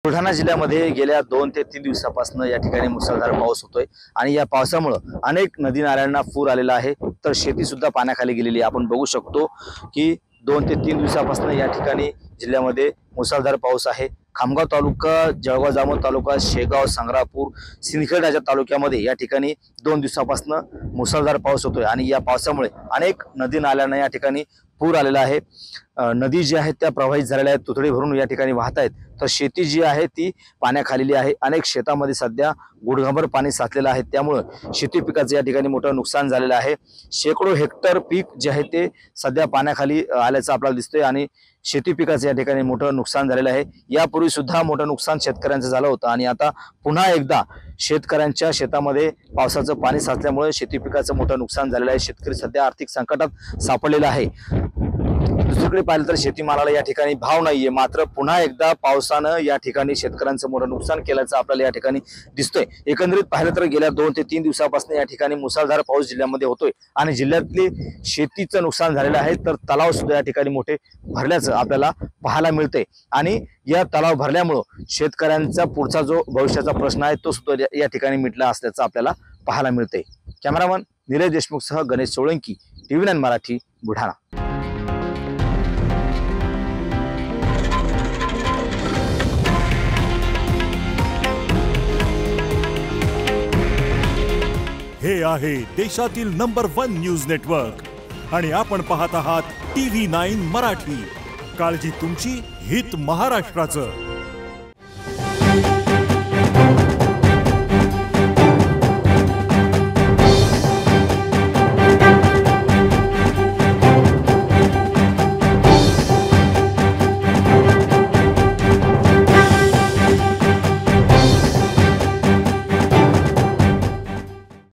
बुलढाणा जिल्ह्यामध्ये गेल्या 2 ते 3 दिवसापासून या ठिकाणी मुसळधार पाऊस होतोय आणि या पावसामुळे अनेक नदी नाल्यांना पूर आलेला आहे, तर शेती सुद्धा पाण्याखाली गेलेली आहे। आपण बघू शकतो की 2 ते 3 दिवसापासून या ठिकाणी जिल्ह्यामध्ये मुसळधार पाऊस आहे। खामगाव तालुका, जळगाव जामोद तालुका, शेगाव, संग्रापूर, सिंदखेड या तालुक्यामध्ये या ठिकाणी 2 दिवसापासून मुसळधार पाऊस होतोय आणि या पावसामुळे अनेक नदी नाल्यांना या ठिकाणी पूर आलेला आहे। नदी जी आहेत त्या प्रवाहित झालेल्या आहेत, तुथडी भरून या ठिकाणी वाहत आहेत, तर शेती जी आहे ती पाण्याखाली आहे। अनेक शेतामध्ये सध्या गुडघाभर पाणी साचलेलं आहे, त्यामुळे शेती पिकाचं या ठिकाणी मोठं नुकसान झालेलं आहे। शेकडो हेक्टर पीक जे आहे ते सध्या पाण्याखाली आल्याचं आपल्याला दिसतंय आणि शेती पिकाचं या ठिकाणी मोठं नुकसान झालेलं आहे। यापूर्वी सुद्धा मोठं नुकसान शेतकऱ्यांचं झालं होतं आणि आता पुन्हा एकदा शेतकऱ्यांच्या शेतामध्ये पावसाचं पाणी साचल्यामुळे शेती पिकाचं मोठं नुकसान झालेलं आहे। शेतकरी सध्या आर्थिक संकटात सापडलेला आहे। दुसरीकडे पाहिलं तर शेतीमालाला या ठिकाणी भाव नाहीये, मात्र पुन्हा एकदा पावसानं या ठिकाणी शेतकऱ्यांचं मोठं नुकसान केल्याचं आपल्याला या ठिकाणी दिसतंय। एकंदरीत पाहिलं तर गेल्या 2 ते 3 दिवसापासून या ठिकाणी मुसळधार पाऊस जिल्ह्यामध्ये होतोय आणि जिल्ह्यातले शेतीचं नुकसान झालेलं आहे, तर तलाव सुद्धा या ठिकाणी मोठे भरल्याचं आपल्याला पाहायला मिळतंय आणि या तलाव भरल्यामुळे शेतकऱ्यांचा पुढचा जो भविष्याचा प्रश्न आहे तो सुद्धा या ठिकाणी मिटला असल्याचं आपल्याला पाहायला मिळतंय। कॅमेरामन निलेश देशमुख सह गणेश सोळंकी, TV9 मराठी, बुलढाणा। हे आहे देशातील नंबर 1 न्यूज नेटवर्क आणि आपण पाहत आहात TV9 मराठी। काळजी तुमची, हित महाराष्ट्राचं।